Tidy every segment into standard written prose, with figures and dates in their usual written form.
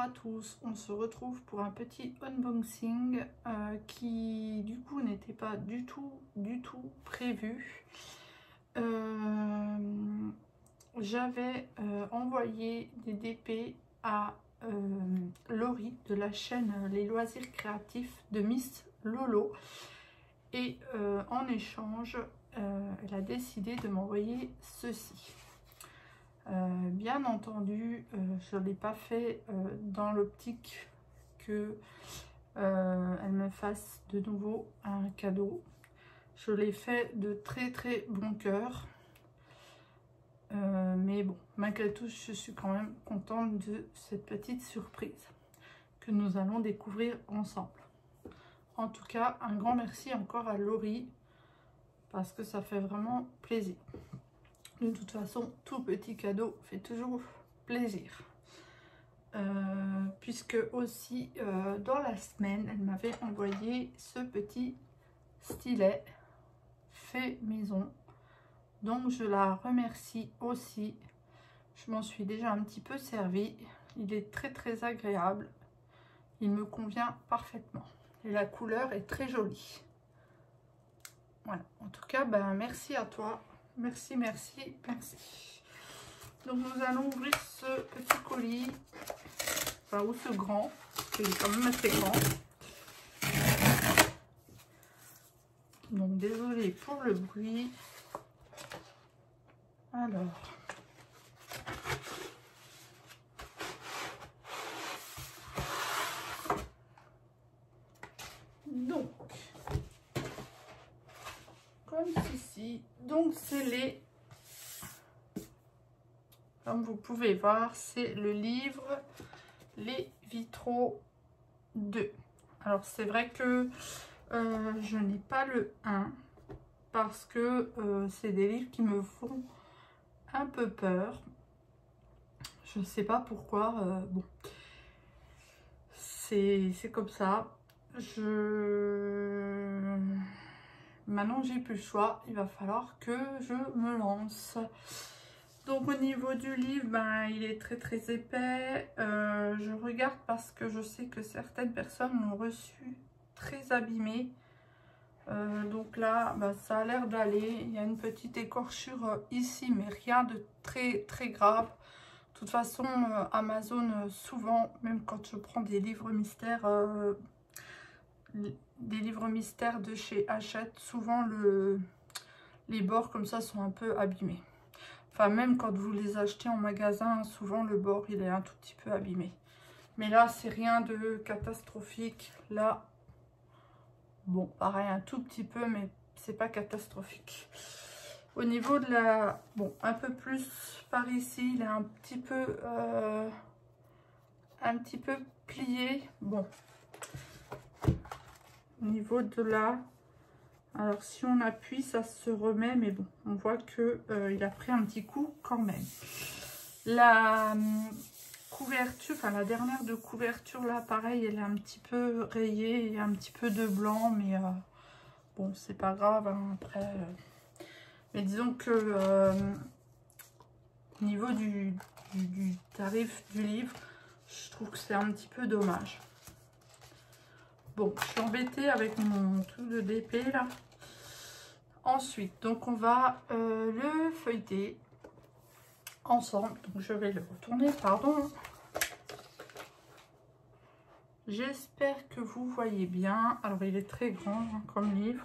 à tous, on se retrouve pour un petit unboxing qui du coup n'était pas du tout prévu. J'avais envoyé des DP à Laurie de la chaîne Les Loisirs Créatifs de Miss Lolo et en échange elle a décidé de m'envoyer ceci. Bien entendu, je ne l'ai pas fait dans l'optique que elle me fasse de nouveau un cadeau. Je l'ai fait de très bon cœur. Mais bon, malgré tout, je suis quand même contente de cette petite surprise que nous allons découvrir ensemble. En tout cas, un grand merci encore à Laurie parce que ça fait vraiment plaisir. De toute façon, tout petit cadeau fait toujours plaisir. Puisque aussi, dans la semaine, elle m'avait envoyé ce petit stylet fait maison. Donc, je la remercie aussi. Je m'en suis déjà un petit peu servi. Il est très agréable. Il me convient parfaitement. Et la couleur est très jolie. Voilà. En tout cas, ben, merci à toi. Merci. Donc nous allons ouvrir ce petit colis, enfin ou ce grand, parce qu'il est quand même assez grand. Donc désolée pour le bruit. Alors. Donc, comme ceci, donc c'est les... Comme vous pouvez voir, c'est le livre Les Vitraux 2. Alors, c'est vrai que je n'ai pas le 1 parce que c'est des livres qui me font un peu peur. Je ne sais pas pourquoi. Bon, c'est comme ça. Maintenant, j'ai plus le choix. Il va falloir que je me lance. Donc au niveau du livre, ben, il est très épais. Je regarde parce que je sais que certaines personnes l'ont reçu très abîmé. Donc là, ben, ça a l'air d'aller. Il y a une petite écorchure ici, mais rien de très grave. De toute façon, Amazon, souvent, même quand je prends des livres mystères de chez Hachette, souvent les bords comme ça sont un peu abîmés. Enfin, même quand vous les achetez en magasin, souvent le bord il est un tout petit peu abîmé. Mais là, c'est rien de catastrophique. Là, bon, pareil, un tout petit peu, mais c'est pas catastrophique. Au niveau de la... Bon, un peu plus par ici, il est un petit peu plié. Bon. Au niveau de la... Alors, si on appuie, ça se remet, mais bon, on voit que il a pris un petit coup quand même. La couverture, enfin la dernière de couverture, là, pareil, elle est un petit peu rayée, il y a un petit peu de blanc, mais bon, c'est pas grave, hein, après. Mais disons que au niveau du tarif du livre, je trouve que c'est un petit peu dommage. Bon, je suis embêtée avec mon truc de DP là. Ensuite, donc on va le feuilleter ensemble. Donc je vais le retourner, pardon. J'espère que vous voyez bien. Alors il est très grand hein, comme livre.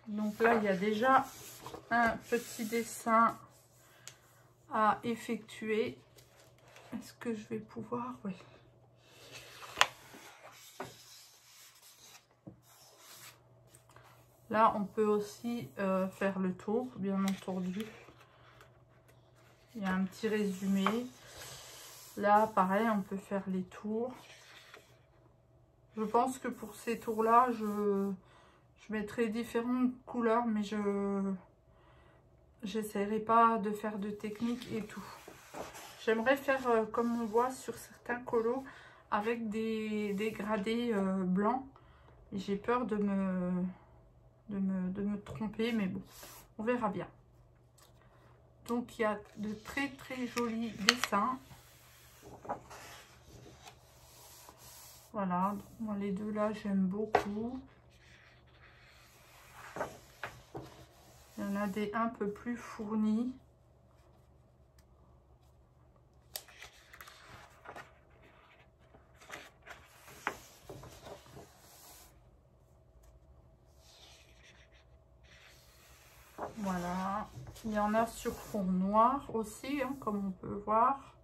Donc là, il y a déjà un petit dessin à effectuer. Est-ce que je vais pouvoir... Oui. Là, on peut aussi faire le tour, bien entendu. Il y a un petit résumé. Là, pareil, on peut faire les tours. Je pense que pour ces tours-là, je mettrai différentes couleurs, mais j'essaierai pas de faire de technique et tout. J'aimerais faire comme on voit sur certains colos avec des dégradés blancs. J'ai peur de me tromper, mais bon, on verra bien. Donc il y a de très très jolis dessins. Voilà, donc moi les deux là j'aime beaucoup. Il y en a des un peu plus fournis. Voilà, il y en a sur fond noir aussi, hein, comme on peut voir.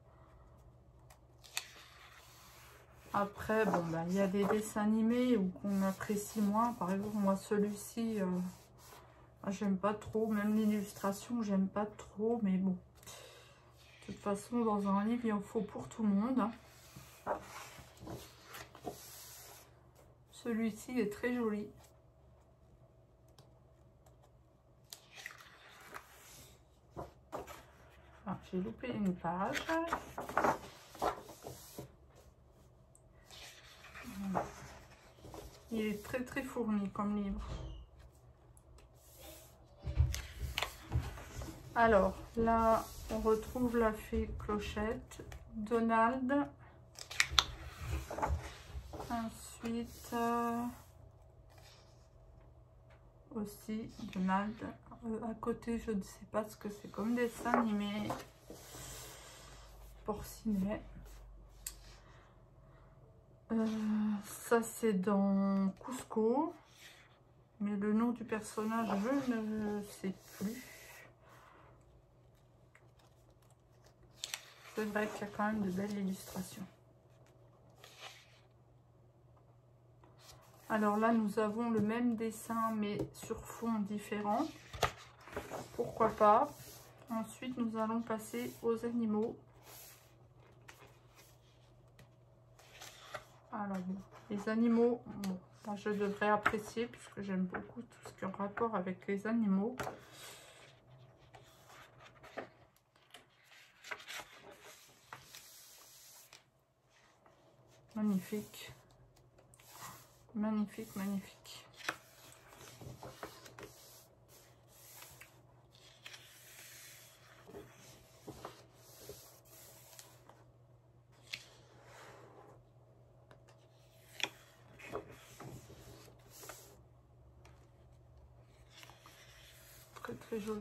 Après, bon, ben, il y a des dessins animés ou qu'on apprécie moins. Par exemple, moi, celui-ci, j'aime pas trop. Même l'illustration, j'aime pas trop. Mais bon, de toute façon, dans un livre, il en faut pour tout le monde. Hein. Celui-ci est très joli. Ah, j'ai loupé une page. Il est très très fourni comme livre. Alors là, on retrouve la fée Clochette, Donald. Ensuite, aussi Donald. À côté, je ne sais pas ce que c'est comme dessin animé. Porcinet. Ça, c'est dans Cusco. Mais le nom du personnage, je ne sais plus. C'est vrai qu'il y a quand même de belles illustrations. Alors là, nous avons le même dessin, mais sur fond différent. Pourquoi pas. Ensuite, nous allons passer aux animaux. Alors, bon, les animaux, bon, moi, je devrais apprécier puisque j'aime beaucoup tout ce qui est en rapport avec les animaux. Magnifique. Magnifique, magnifique. Très très joli.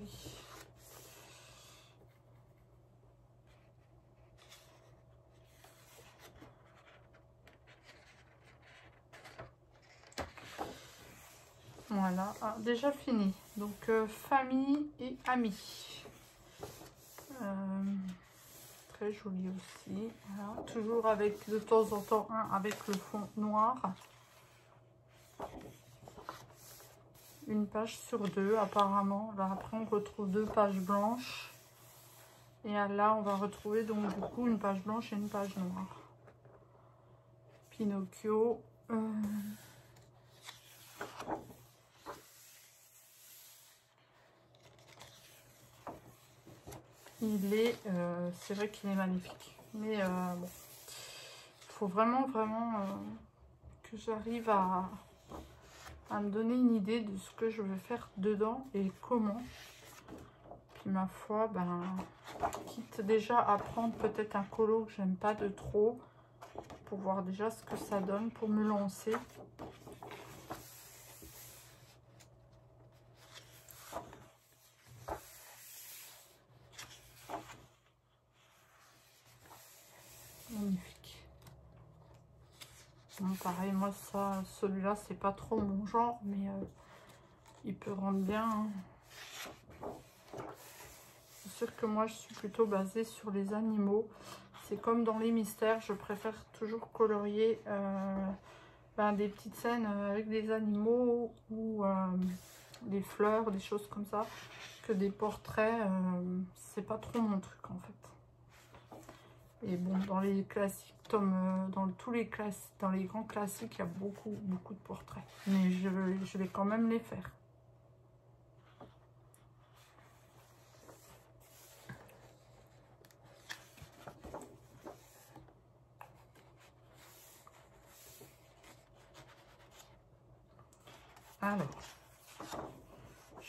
Voilà, ah, déjà fini. Donc famille et amis. Très joli aussi. Voilà. Toujours avec de temps en temps un avec le fond noir. Une page sur deux apparemment. Là, après on retrouve deux pages blanches. Et là on va retrouver donc du coup une page blanche et une page noire. Pinocchio. Il est, c'est vrai qu'il est magnifique. Mais bon, il faut vraiment que j'arrive à me donner une idée de ce que je vais faire dedans et comment. Puis ma foi, ben, quitte déjà à prendre peut-être un colo que j'aime pas de trop, pour voir déjà ce que ça donne, pour me lancer. Magnifique. Bon, pareil, moi ça, celui-là, c'est pas trop mon genre, mais il peut rendre bien. Hein. C'est sûr que moi, je suis plutôt basée sur les animaux. C'est comme dans les mystères, je préfère toujours colorier ben, des petites scènes avec des animaux ou des fleurs, des choses comme ça, que des portraits. C'est pas trop mon truc en fait. Et bon, dans les classiques, dans tous les dans les grands classiques, il y a beaucoup de portraits. Mais je vais quand même les faire. Alors,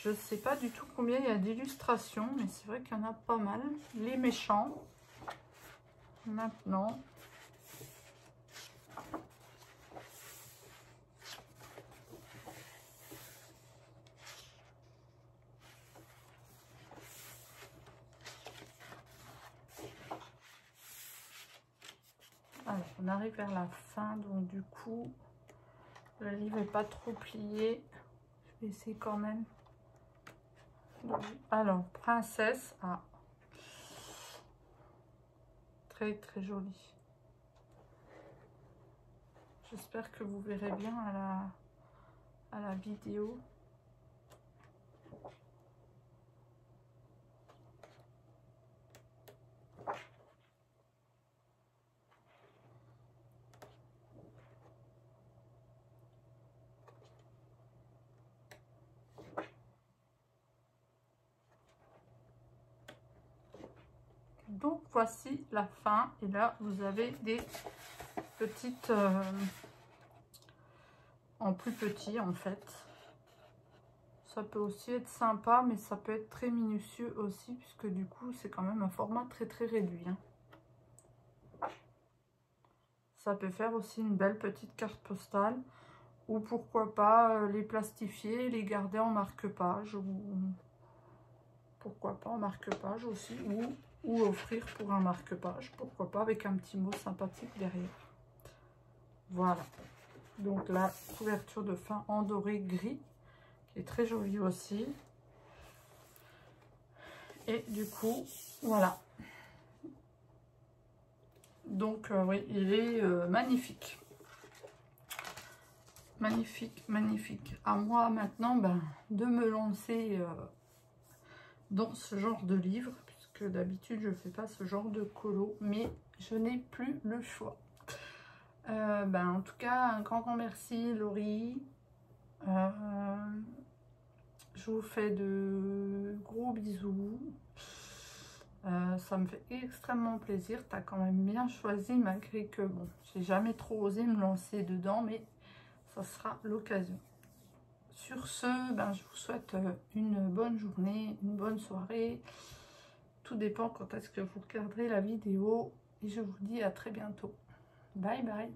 Je ne sais pas du tout combien il y a d'illustrations, mais c'est vrai qu'il y en a pas mal. Les méchants. Maintenant. Alors, on arrive vers la fin, donc du coup, le livre n'est pas trop plié. Je vais essayer quand même. Alors, princesse. Ah. Très très joli. J'espère que vous verrez bien à la vidéo. Donc voici la fin, et là vous avez des petites en plus petit en fait. Ça peut aussi être sympa, mais ça peut être très minutieux aussi, puisque du coup c'est quand même un format très très réduit, hein. Ça peut faire aussi une belle petite carte postale, ou pourquoi pas les plastifier, les garder en marque-page, ou pourquoi pas en marque-page aussi, ou offrir pour un marque-page, pourquoi pas, avec un petit mot sympathique derrière. Voilà, donc la couverture de fin en doré gris, qui est très jolie aussi. Et du coup, voilà. Donc oui, il est magnifique. Magnifique, magnifique. À moi maintenant de me lancer dans ce genre de livre, puisque d'habitude je ne fais pas ce genre de colo, mais je n'ai plus le choix. En tout cas, un grand merci Laurie. Je vous fais de gros bisous. Ça me fait extrêmement plaisir. Tu as quand même bien choisi, malgré que bon, j'ai jamais trop osé me lancer dedans, mais ça sera l'occasion. Sur ce, je vous souhaite une bonne journée, une bonne soirée. Tout dépend quand est-ce que vous regarderez la vidéo. Et je vous dis à très bientôt. Bye bye.